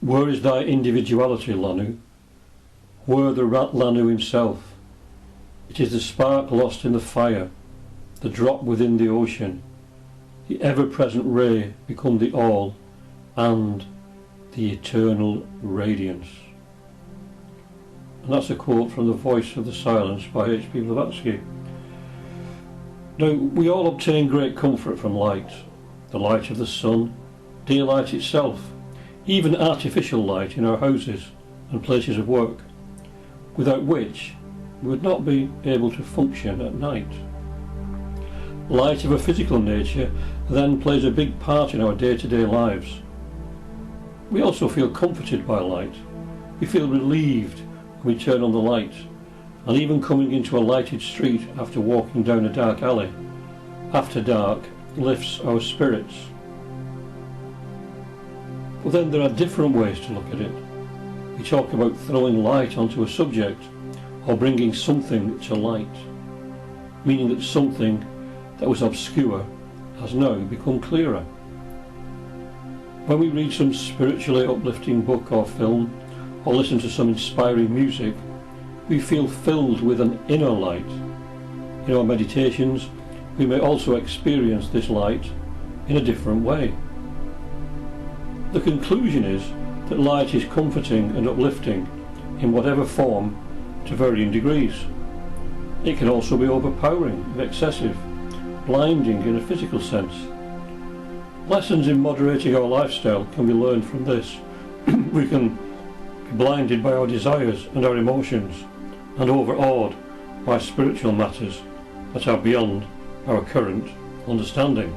Where is thy individuality, Lanu? Where the Lanu himself? It is the spark lost in the fire, the drop within the ocean, the ever-present ray become the all, and the eternal radiance. And that's a quote from The Voice of the Silence by H.P. Blavatsky. Now, we all obtain great comfort from light, the light of the sun, daylight itself, even artificial light in our houses and places of work, without which we would not be able to function at night. Light of a physical nature then plays a big part in our day-to-day lives. We also feel comforted by light. We feel relieved when we turn on the light, and even coming into a lighted street after walking down a dark alley after dark lifts our spirits. But then there are different ways to look at it. We talk about throwing light onto a subject or bringing something to light, meaning that something that was obscure has now become clearer. When we read some spiritually uplifting book or film, or listen to some inspiring music, we feel filled with an inner light. In our meditations, we may also experience this light in a different way. The conclusion is that light is comforting and uplifting in whatever form to varying degrees. It can also be overpowering and excessive, blinding in a physical sense. Lessons in moderating our lifestyle can be learned from this. We can be blinded by our desires and our emotions, and overawed by spiritual matters that are beyond our current understanding.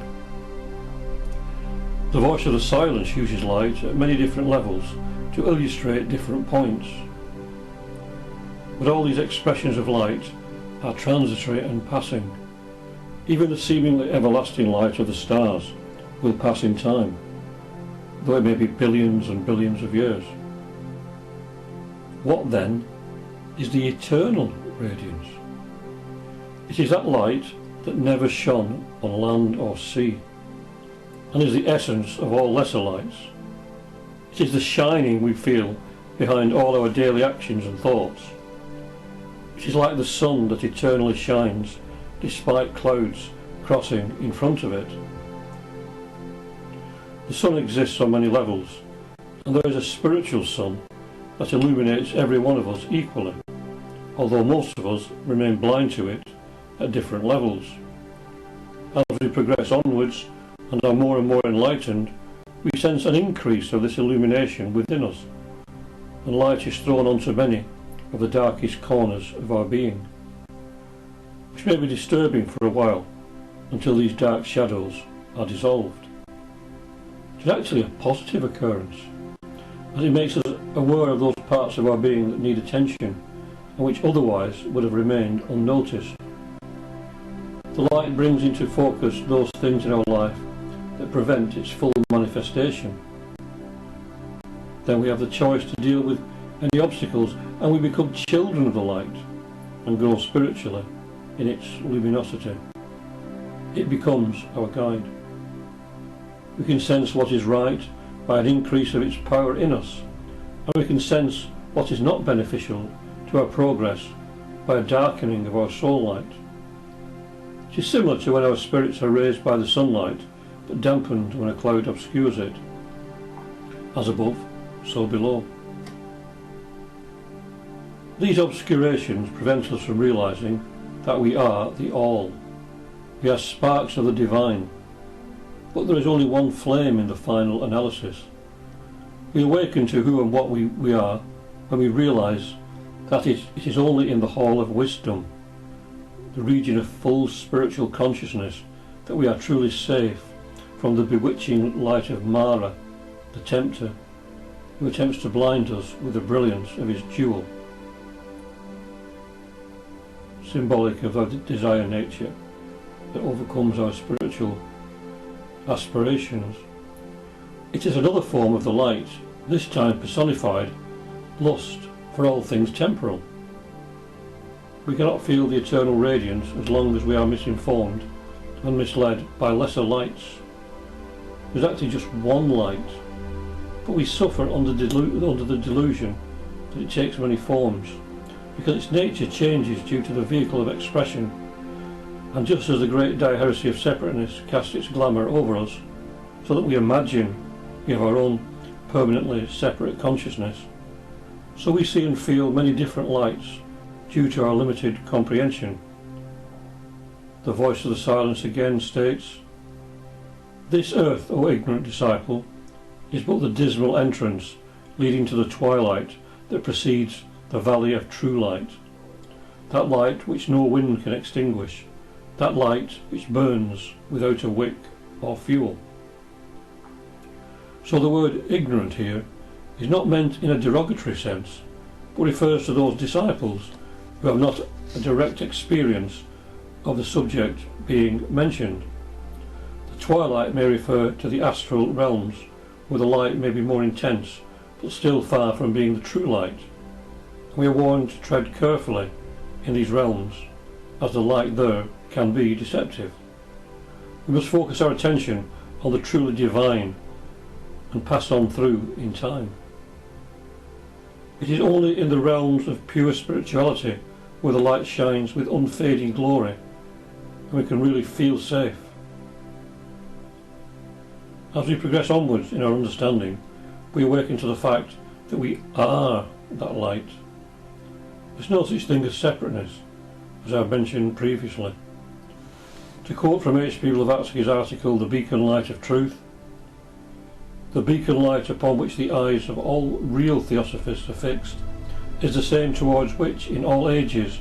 The Voice of the Silence uses light at many different levels to illustrate different points. But all these expressions of light are transitory and passing. Even the seemingly everlasting light of the stars will pass in time, though it may be billions and billions of years. What then is the eternal radiance? It is that light that never shone on land or sea, and is the essence of all lesser lights. It is the shining we feel behind all our daily actions and thoughts. It is like the sun that eternally shines despite clouds crossing in front of it. The sun exists on many levels, and there is a spiritual sun that illuminates every one of us equally, although most of us remain blind to it at different levels. As we progress onwards and are more and more enlightened, we sense an increase of this illumination within us, and light is thrown onto many of the darkest corners of our being, which may be disturbing for a while until these dark shadows are dissolved. It is actually a positive occurrence, as it makes us aware of those parts of our being that need attention and which otherwise would have remained unnoticed. The light brings into focus those things in our life that prevent its full manifestation. Then we have the choice to deal with any obstacles, and we become children of the light and grow spiritually in its luminosity. It becomes our guide. We can sense what is right by an increase of its power in us, and we can sense what is not beneficial to our progress by a darkening of our soul light. It is similar to when our spirits are raised by the sunlight, but dampened when a cloud obscures it. As above, so below. These obscurations prevent us from realizing that we are the All. We are sparks of the divine, but there is only one flame in the final analysis. We awaken to who and what we are when we realize that it is only in the hall of wisdom, the region of full spiritual consciousness, that we are truly safe from the bewitching light of Mara, the tempter, who attempts to blind us with the brilliance of his jewel, symbolic of our desire nature that overcomes our spiritual aspirations. It is another form of the light, this time personified, lust for all things temporal. We cannot feel the eternal radiance as long as we are misinformed and misled by lesser lights. There's actually just one light, but we suffer under the delusion that it takes many forms, because its nature changes due to the vehicle of expression. And just as the great heresy of separateness casts its glamour over us, so that we imagine we have our own permanently separate consciousness, so we see and feel many different lights due to our limited comprehension. The voice of the silence again states, "This earth, O ignorant disciple, is but the dismal entrance leading to the twilight that precedes the valley of true light, that light which no wind can extinguish, that light which burns without a wick or fuel." So the word ignorant here is not meant in a derogatory sense, but refers to those disciples who have not a direct experience of the subject being mentioned. The twilight may refer to the astral realms, where the light may be more intense, but still far from being the true light. We are warned to tread carefully in these realms, as the light there can be deceptive. We must focus our attention on the truly divine and pass on through in time. It is only in the realms of pure spirituality where the light shines with unfading glory, and we can really feel safe. As we progress onwards in our understanding, we awaken to the fact that we are that light. There's no such thing as separateness, as I've mentioned previously. To quote from H.P. Blavatsky's article, "The Beacon Light of Truth," "The beacon light upon which the eyes of all real Theosophists are fixed is the same towards which in all ages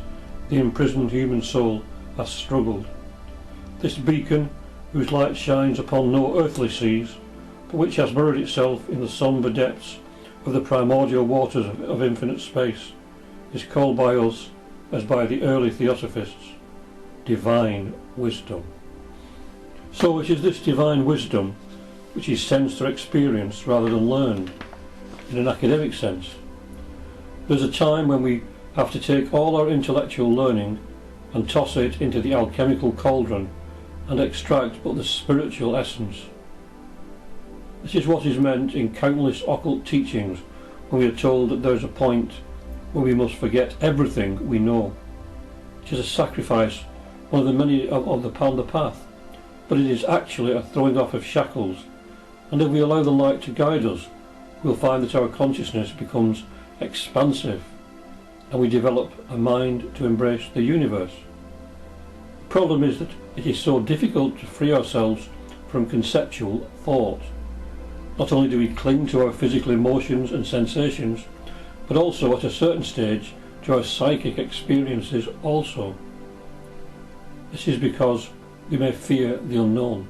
the imprisoned human soul has struggled. This beacon, whose light shines upon no earthly seas, but which has mirrored itself in the sombre depths of the primordial waters of infinite space, is called by us, as by the early Theosophists, divine wisdom." So it is this divine wisdom which is sensed or experienced rather than learned, in an academic sense. There's a time when we have to take all our intellectual learning and toss it into the alchemical cauldron and extract but the spiritual essence. This is what is meant in countless occult teachings when we are told that there is a point where we must forget everything we know. It is a sacrifice, one of the many on the path, but it is actually a throwing off of shackles, and if we allow the light to guide us, we'll find that our consciousness becomes expansive and we develop a mind to embrace the universe. The problem is that it is so difficult to free ourselves from conceptual thought. Not only do we cling to our physical emotions and sensations, but also at a certain stage to our psychic experiences also. This is because we may fear the unknown,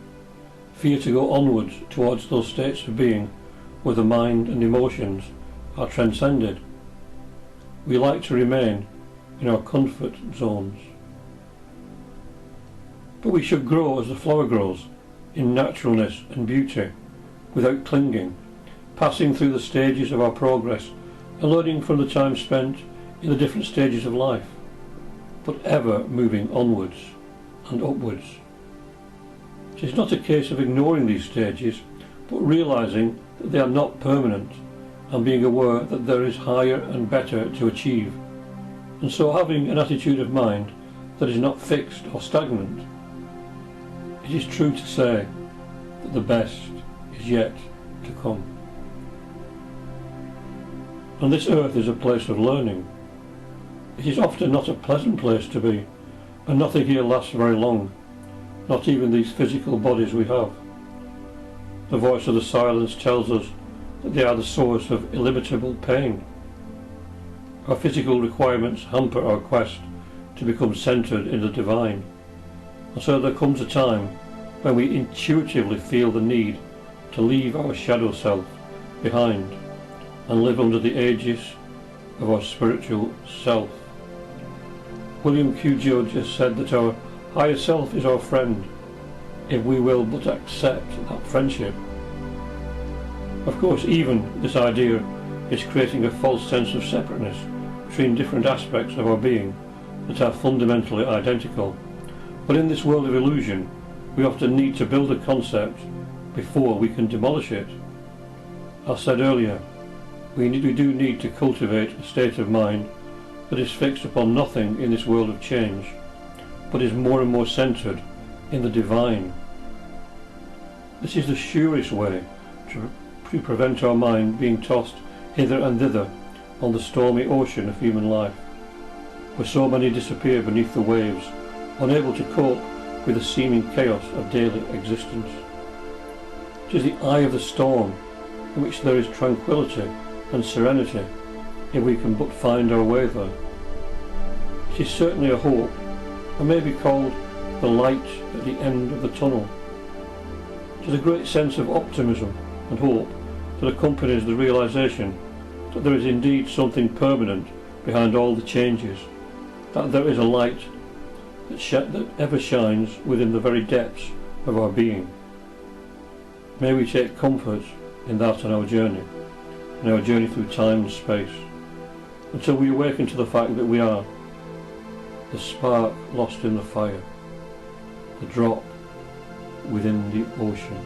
fear to go onwards towards those states of being where the mind and emotions are transcended. We like to remain in our comfort zones. But we should grow as the flower grows, in naturalness and beauty, without clinging, passing through the stages of our progress and learning from the time spent in the different stages of life, but ever moving onwards and upwards. It is not a case of ignoring these stages, but realizing that they are not permanent and being aware that there is higher and better to achieve, and so having an attitude of mind that is not fixed or stagnant. It is true to say that the best is yet to come. And this earth is a place of learning. It is often not a pleasant place to be, and nothing here lasts very long, not even these physical bodies we have. The voice of the silence tells us that they are the source of illimitable pain. Our physical requirements hamper our quest to become centred in the divine, and so there comes a time when we intuitively feel the need to leave our shadow self behind and live under the aegis of our spiritual self. William Q. Judge has said that our higher self is our friend, if we will but accept that friendship. Of course, even this idea is creating a false sense of separateness between different aspects of our being that are fundamentally identical. But in this world of illusion, we often need to build a concept before we can demolish it. As said earlier, we do need to cultivate a state of mind that is fixed upon nothing in this world of change, but is more and more centred in the divine. This is the surest way to prevent our mind being tossed hither and thither on the stormy ocean of human life, where so many disappear beneath the waves, unable to cope with the seeming chaos of daily existence. It is the eye of the storm, in which there is tranquillity and serenity, if we can but find our way there. It is certainly a hope, and may be called the light at the end of the tunnel. It is a great sense of optimism and hope that accompanies the realisation that there is indeed something permanent behind all the changes, that there is a light that ever shines within the very depths of our being. May we take comfort in that on our journey through time and space, until we awaken to the fact that we are the spark lost in the fire, the drop within the ocean.